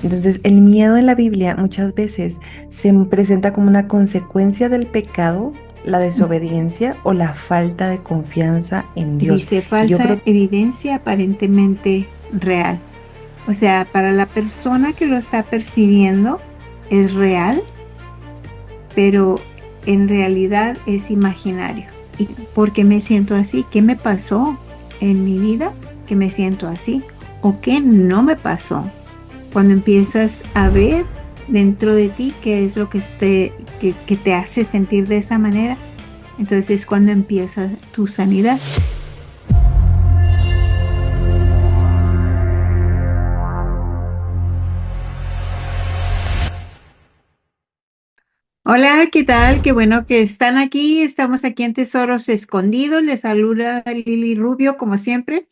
Entonces, el miedo en la Biblia muchas veces se presenta como una consecuencia del pecado, la desobediencia o la falta de confianza en Dios. Dice Y yo falsa creo, evidencia aparentemente real. O sea, para la persona que lo está percibiendo es real, pero en realidad es imaginario. ¿Y por qué me siento así? ¿Qué me pasó en mi vida que me siento así? ¿O qué no me pasó? Cuando empiezas a ver dentro de ti qué es lo que te hace sentir de esa manera, entonces es cuando empieza tu sanidad. Hola, ¿qué tal? Qué bueno que están aquí. Estamos aquí en Tesoros Escondidos. Les saluda Lili Rubio, como siempre.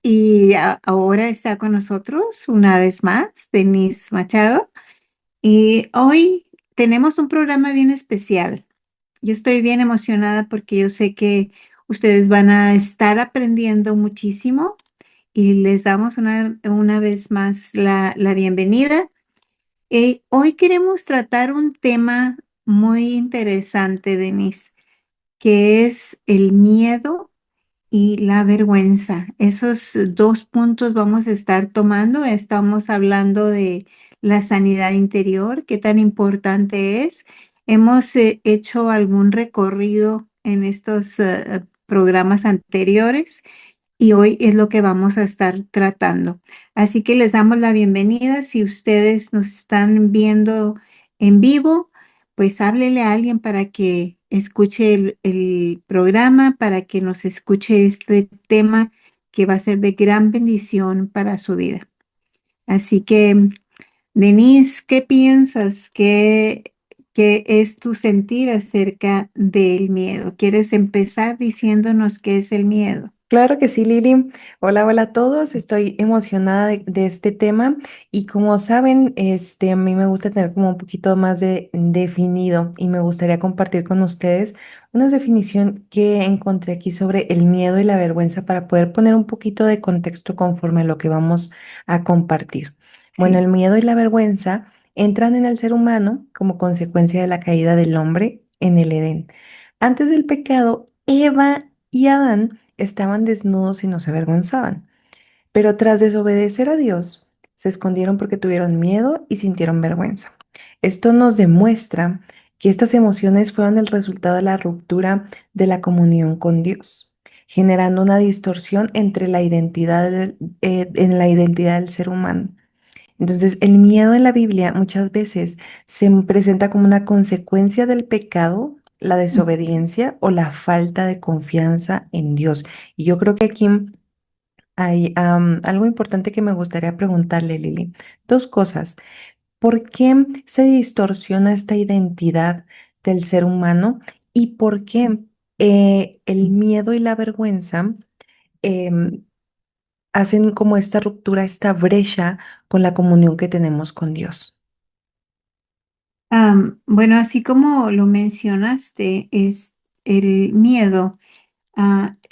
Y ahora está con nosotros una vez más Denise Machado. Y hoy tenemos un programa bien especial. Yo estoy bien emocionada porque yo sé que ustedes van a estar aprendiendo muchísimo y les damos una vez más la bienvenida. Hoy queremos tratar un tema muy interesante, Denise, que es el miedo y la vergüenza. Esos dos puntos vamos a estar tomando. Estamos hablando de la sanidad interior, qué tan importante es. Hemos hecho algún recorrido en estos programas anteriores y hoy es lo que vamos a estar tratando. Así que les damos la bienvenida. Si ustedes nos están viendo en vivo, pues háblele a alguien para que escuche el programa, para que nos escuche este tema que va a ser de gran bendición para su vida. Así que, Denise, ¿qué piensas? ¿Qué es tu sentir acerca del miedo? ¿Quieres empezar diciéndonos qué es el miedo? claro que sí, Lili. Hola, hola a todos. Estoy emocionada de este tema y como saben, a mí me gusta tener como un poquito más de definido y me gustaría compartir con ustedes una definición que encontré aquí sobre el miedo y la vergüenza para poder poner un poquito de contexto conforme a lo que vamos a compartir. Bueno, Sí. el miedo y la vergüenza entran en el ser humano como consecuencia de la caída del hombre en el Edén. Antes del pecado, Eva y Adán estaban desnudos y no se avergonzaban, pero tras desobedecer a Dios, se escondieron porque tuvieron miedo y sintieron vergüenza. Esto nos demuestra que estas emociones fueron el resultado de la ruptura de la comunión con Dios, generando una distorsión entre la identidad en la identidad del ser humano. Entonces, el miedo en la Biblia muchas veces se presenta como una consecuencia del pecado, la desobediencia o la falta de confianza en Dios. Y yo creo que aquí hay algo importante que me gustaría preguntarle, Lili. Dos cosas. ¿Por qué se distorsiona esta identidad del ser humano y por qué el miedo y la vergüenza em, hacen como esta ruptura, esta brecha con la comunión que tenemos con Dios? Bueno, así como lo mencionaste, es el miedo.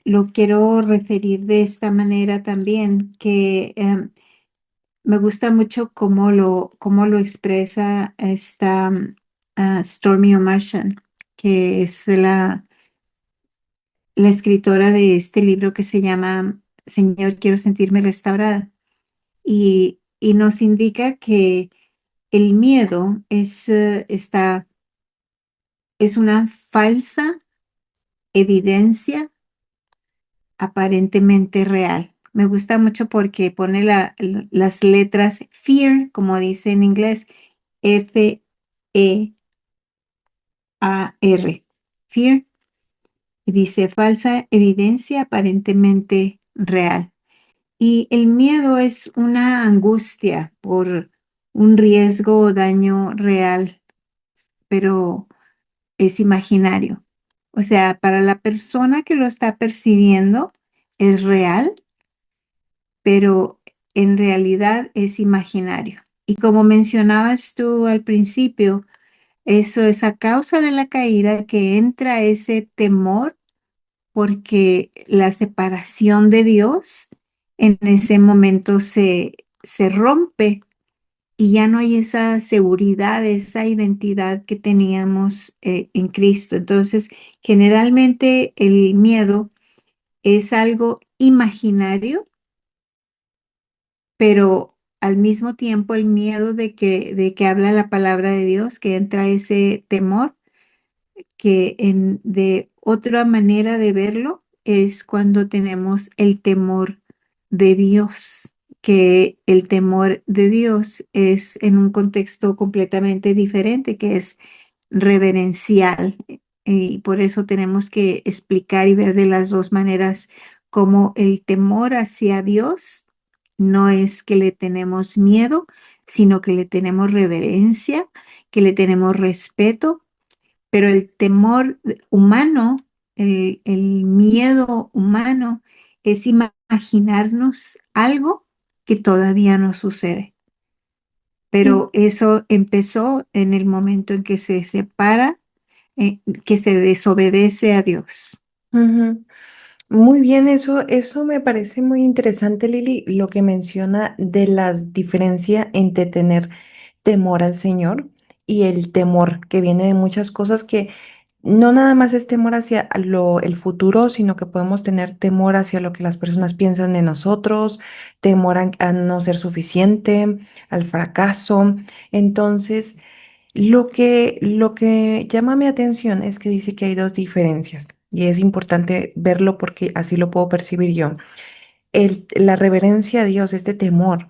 Lo quiero referir de esta manera también, que me gusta mucho cómo lo expresa esta Stormy Omartian, que es la escritora de este libro que se llama Señor, quiero sentirme restaurada. Y nos indica que el miedo es una falsa evidencia aparentemente real. Me gusta mucho porque pone las letras fear, como dice en inglés, Fear, fear, y dice falsa evidencia aparentemente real. Y el miedo es una angustia por un riesgo o daño real, pero es imaginario. O sea, para la persona que lo está percibiendo es real, pero en realidad es imaginario. Y como mencionabas tú al principio, eso es a causa de la caída que entra ese temor porque la separación de Dios en ese momento se rompe y ya no hay esa seguridad, esa identidad que teníamos en Cristo. Entonces, generalmente el miedo es algo imaginario, pero al mismo tiempo el miedo de que habla la palabra de Dios, que entra ese temor, que de otra manera de verlo es cuando tenemos el temor de Dios, que el temor de Dios es en un contexto completamente diferente, que es reverencial. Y por eso tenemos que explicar y ver de las dos maneras cómo el temor hacia Dios no es que le tenemos miedo, sino que le tenemos reverencia, que le tenemos respeto, pero el temor humano, el miedo humano es imaginarnos algo que todavía no sucede. Pero eso empezó en el momento en que se separa, que se desobedece a Dios. Ujú. Muy bien, eso me parece muy interesante, Lili, lo que menciona de la diferencia entre tener temor al Señor y el temor que viene de muchas cosas que no nada más es temor hacia el futuro, sino que podemos tener temor hacia lo que las personas piensan de nosotros, temor a no ser suficiente, al fracaso. Entonces, lo que llama mi atención es que dice que hay dos diferencias y es importante verlo porque así lo puedo percibir yo. La reverencia a Dios, este temor,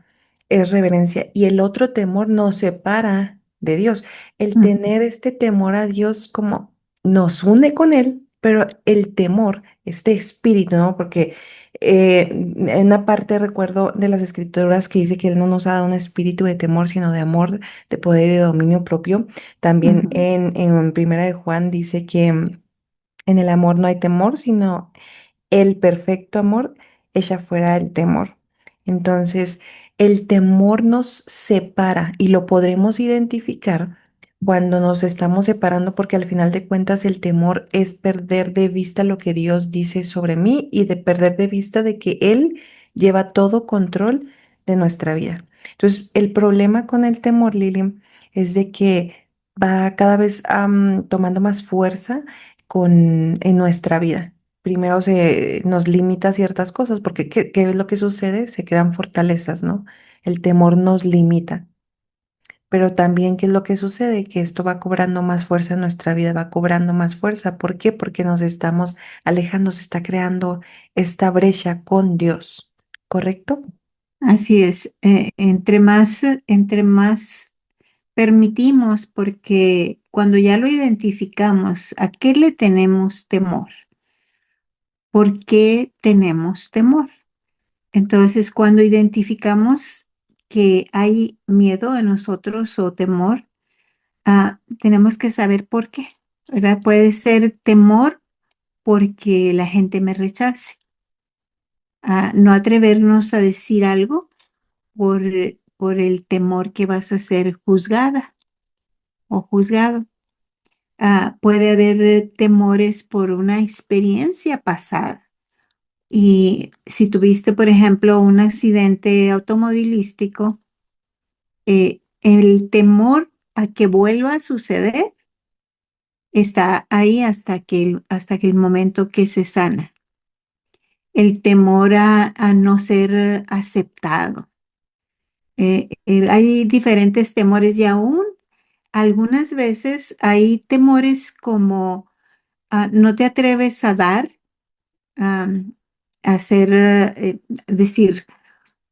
es reverencia y el otro temor nos separa de Dios. El Mm. tener este temor a Dios como nos une con Él, pero el temor, este espíritu, ¿no? Porque en una parte recuerdo de las escrituras que dice que Él no nos ha dado un espíritu de temor, sino de amor, de poder y de dominio propio. También Ujú. en Primera de Juan dice que en el amor no hay temor, sino el perfecto amor echa fuera el temor. Entonces, el temor nos separa y lo podremos identificar cuando nos estamos separando porque al final de cuentas el temor es perder de vista lo que Dios dice sobre mí y de perder de vista de que Él lleva todo control de nuestra vida. Entonces, el problema con el temor, Lili, es de que va cada vez tomando más fuerza en nuestra vida. Primero se nos limita a ciertas cosas, porque ¿qué es lo que sucede? Se crean fortalezas, ¿no? El temor nos limita, pero también ¿qué es lo que sucede? Que esto va cobrando más fuerza en nuestra vida, va cobrando más fuerza. ¿Por qué? Porque nos estamos alejando, se está creando esta brecha con Dios, ¿correcto? Así es, entre más permitimos, porque cuando ya lo identificamos, ¿a qué le tenemos temor? ¿Por qué tenemos temor? Entonces, cuando identificamos que hay miedo en nosotros o temor, tenemos que saber por qué, ¿verdad? Puede ser temor porque la gente me rechace, no atrevernos a decir algo por, por el temor que vas a ser juzgada o juzgado. Puede haber temores por una experiencia pasada. Y si tuviste, por ejemplo, un accidente automovilístico, el temor a que vuelva a suceder está ahí hasta que el momento que se sana. El temor a no ser aceptado. Hay diferentes temores y aún algunas veces hay temores como no te atreves a dar, am, a hacer, decir,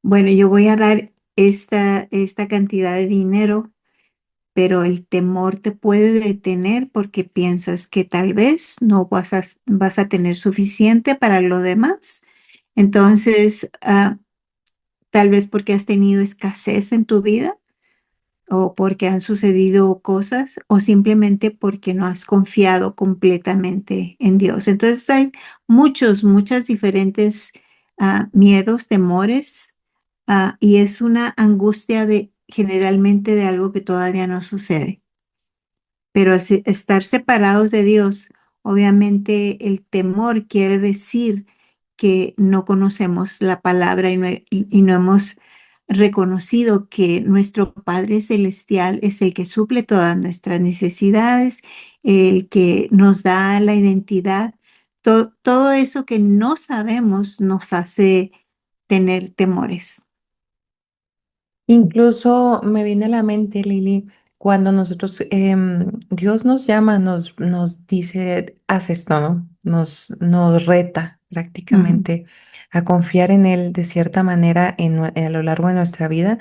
bueno, yo voy a dar esta cantidad de dinero, pero el temor te puede detener porque piensas que tal vez no vas a tener suficiente para lo demás. Entonces, tal vez porque has tenido escasez en tu vida o porque han sucedido cosas o simplemente porque no has confiado completamente en Dios. Entonces hay muchas diferentes miedos, temores, y es una angustia de generalmente de algo que todavía no sucede. Pero al estar separados de Dios, obviamente el temor quiere decir que no conocemos la palabra y no hemos reconocido que nuestro Padre Celestial es el que suple todas nuestras necesidades, el que nos da la identidad, todo eso que no sabemos nos hace tener temores. Incluso me viene a la mente, Lili, cuando nosotros, Dios nos llama, nos dice, haz esto, ¿no? Nos reta Ujú. prácticamente a confiar en Él de cierta manera a lo largo de nuestra vida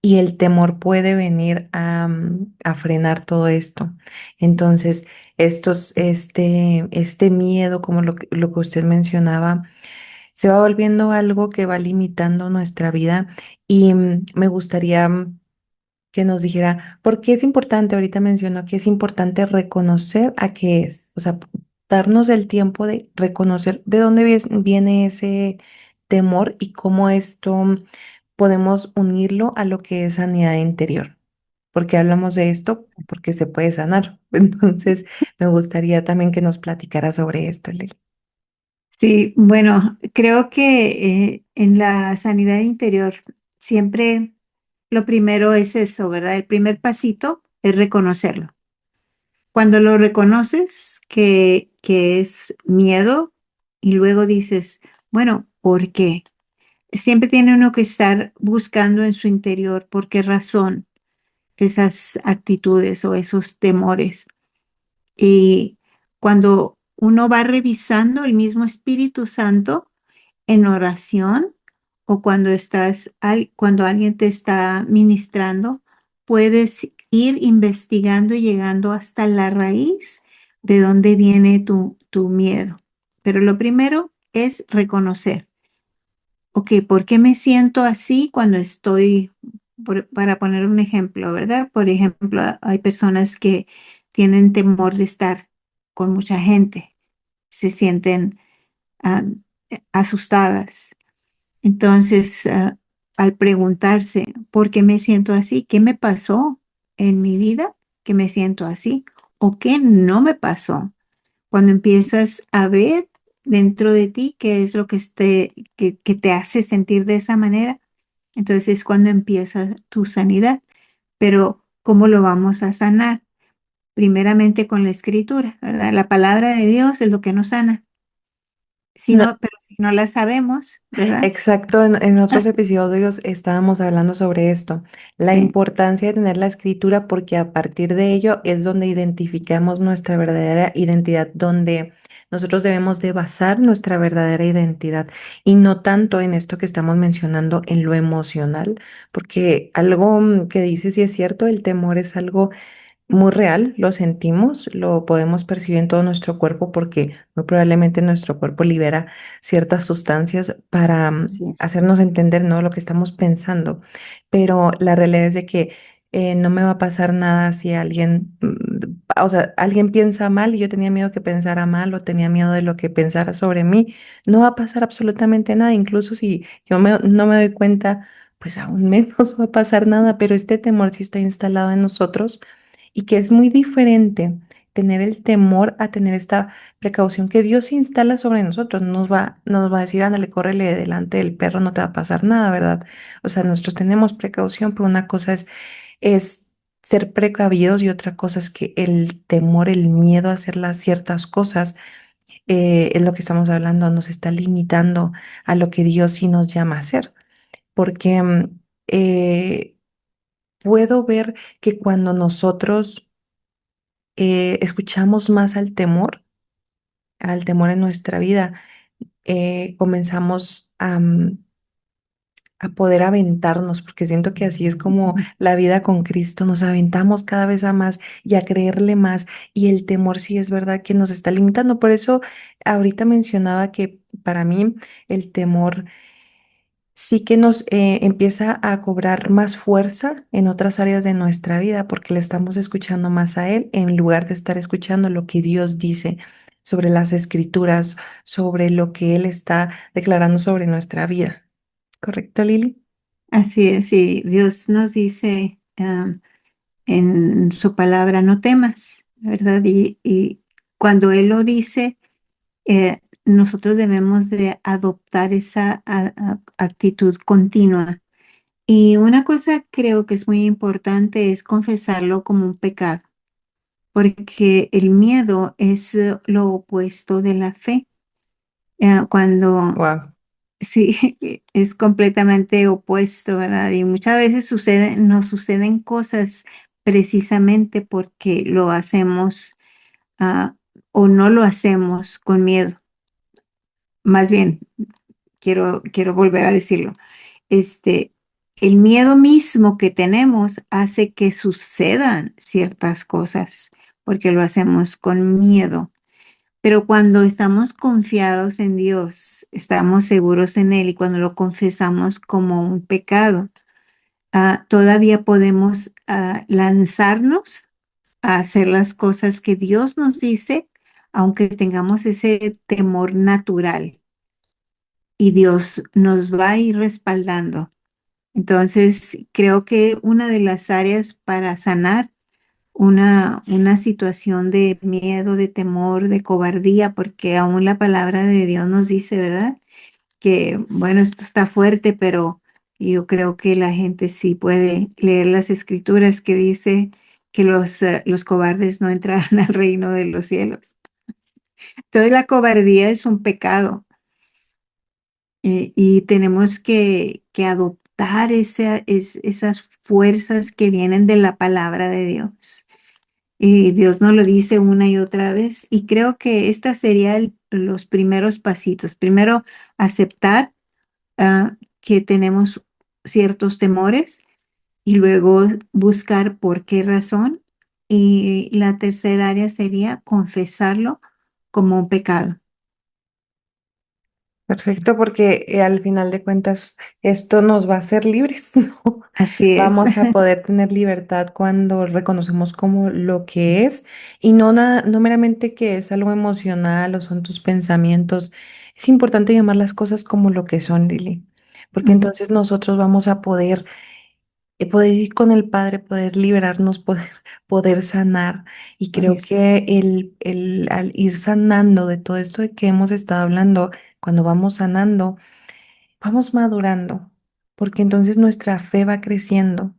y el temor puede venir a frenar todo esto. Entonces, este miedo, como lo que usted mencionaba, se va volviendo algo que va limitando nuestra vida y me gustaría que nos dijera, ¿por qué es importante? Ahorita mencionó que es importante reconocer a qué es, o sea, darnos el tiempo de reconocer de dónde viene ese temor y cómo esto podemos unirlo a lo que es sanidad interior. Porque hablamos de esto, porque se puede sanar. Entonces, me gustaría también que nos platicara sobre esto, Lili. Sí, bueno, creo que en la sanidad interior siempre lo primero es eso, ¿verdad? El primer pasito es reconocerlo. Cuando lo reconoces que es miedo y luego dices, bueno, ¿por qué? Siempre tiene uno que estar buscando en su interior por qué razón esas actitudes o esos temores. Y cuando uno va revisando el mismo Espíritu Santo en oración o cuando cuando alguien te está ministrando, puedes ir investigando y llegando hasta la raíz de dónde viene tu miedo. Pero lo primero es reconocer, ok, ¿por qué me siento así cuando estoy, para poner un ejemplo, ¿verdad? Por ejemplo, hay personas que tienen temor de estar con mucha gente, se sienten ah, asustadas. Entonces, al preguntarse, ¿por qué me siento así? ¿Qué me pasó en mi vida que me siento así? ¿O qué no me pasó? Cuando empiezas a ver dentro de ti qué es lo que te hace sentir de esa manera, entonces es cuando empieza tu sanidad. Pero, ¿cómo lo vamos a sanar? Primeramente con la escritura, ¿verdad? La palabra de Dios es lo que nos sana. Si No, no, pero si no la sabemos, ¿verdad? exacto, en otros episodios estábamos hablando sobre esto, la Sí, importancia de tener la escritura porque a partir de ello es donde identificamos nuestra verdadera identidad, donde nosotros debemos de basar nuestra verdadera identidad y no tanto en esto que estamos mencionando en lo emocional, porque algo que dice si es cierto, el temor es algo muy real, lo sentimos, lo podemos percibir en todo nuestro cuerpo porque muy probablemente nuestro cuerpo libera ciertas sustancias para así es. hacernos entender, ¿no? Lo que estamos pensando. Pero la realidad es de que no me va a pasar nada si alguien, o sea, alguien piensa mal y yo tenía miedo que pensara mal o tenía miedo de lo que pensara sobre mí. No va a pasar absolutamente nada, incluso si no me doy cuenta, pues aún menos va a pasar nada, pero este temor sí está instalado en nosotros y que es muy diferente tener el temor a tener esta precaución que Dios instala sobre nosotros. No nos va a decir, ándale, córrele delante del perro, no te va a pasar nada, ¿verdad? O sea, nosotros tenemos precaución, pero una cosa es ser precavidos y otra cosa es que el temor, el miedo a hacer las ciertas cosas, es lo que estamos hablando, nos está limitando a lo que Dios sí nos llama a hacer. Porque eh, puedo ver que cuando nosotros escuchamos más al temor en nuestra vida, comenzamos a poder aventarnos, porque siento que así es como la vida con Cristo, nos aventamos cada vez a más y a creerle más, y el temor sí es verdad que nos está limitando. Por eso ahorita mencionaba que para mí el temor sí que nos empieza a cobrar más fuerza en otras áreas de nuestra vida porque le estamos escuchando más a Él en lugar de estar escuchando lo que Dios dice sobre las escrituras, sobre lo que Él está declarando sobre nuestra vida. ¿Correcto, Lili? Así es, y Dios nos dice en su palabra, no temas, ¿verdad? Y cuando Él lo dice, nosotros debemos de adoptar esa actitud continua Y una cosa creo que es muy importante es confesarlo como un pecado, porque el miedo es lo opuesto de la fe. Cuando Wow. sí, es completamente opuesto, ¿verdad? Y muchas veces nos suceden cosas precisamente porque lo hacemos ah, o no lo hacemos con miedo. Más bien, quiero volver a decirlo. Este, el miedo mismo que tenemos hace que sucedan ciertas cosas porque lo hacemos con miedo. Pero cuando estamos confiados en Dios, estamos seguros en Él y cuando lo confesamos como un pecado, todavía podemos lanzarnos a hacer las cosas que Dios nos dice, aunque tengamos ese temor natural y Dios nos va a ir respaldando. Entonces, creo que una de las áreas para sanar una situación de miedo, de temor, de cobardía, porque aún la palabra de Dios nos dice, ¿verdad? Que, bueno, esto está fuerte, pero yo creo que la gente sí puede leer las escrituras que dice que los cobardes no entrarán al reino de los cielos. Entonces, la cobardía es un pecado y tenemos que adoptar esas fuerzas que vienen de la palabra de Dios. Y Dios nos lo dice una y otra vez. Y creo que esta sería los primeros pasitos. Primero, aceptar que tenemos ciertos temores y luego buscar por qué razón. Y la tercera área sería confesarlo como un pecado. Perfecto, porque al final de cuentas esto nos va a hacer libres, ¿no? Así es. Vamos a poder tener libertad cuando reconocemos como lo que es y no nada, no meramente que es algo emocional o son tus pensamientos. Es importante llamar las cosas como lo que son, Lili, porque Ujú. entonces nosotros vamos a poder ir con el Padre, poder liberarnos, poder sanar. Y Oh, creo que al ir sanando de todo esto de que hemos estado hablando, cuando vamos sanando, vamos madurando, porque entonces nuestra fe va creciendo.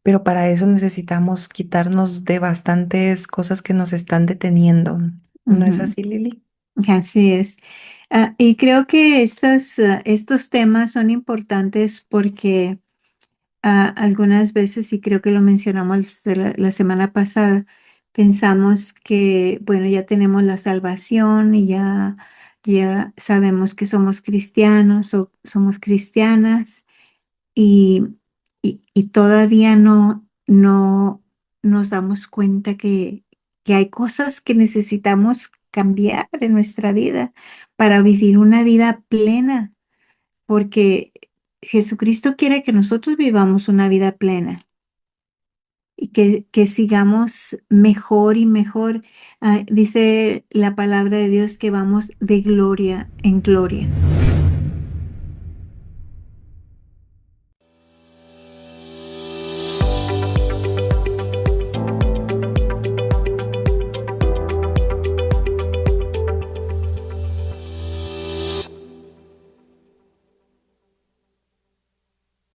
Pero para eso necesitamos quitarnos de bastantes cosas que nos están deteniendo. ¿No es Ujú. así, Lili? Así es. Y creo que estos temas son importantes porque algunas veces, y creo que lo mencionamos la semana pasada, pensamos que, bueno, ya tenemos la salvación y ya sabemos que somos cristianos o somos cristianas y, y todavía no nos damos cuenta que hay cosas que necesitamos cambiar en nuestra vida para vivir una vida plena, porque Jesucristo quiere que nosotros vivamos una vida plena y que sigamos mejor y mejor. Dice la palabra de Dios que vamos de gloria en gloria.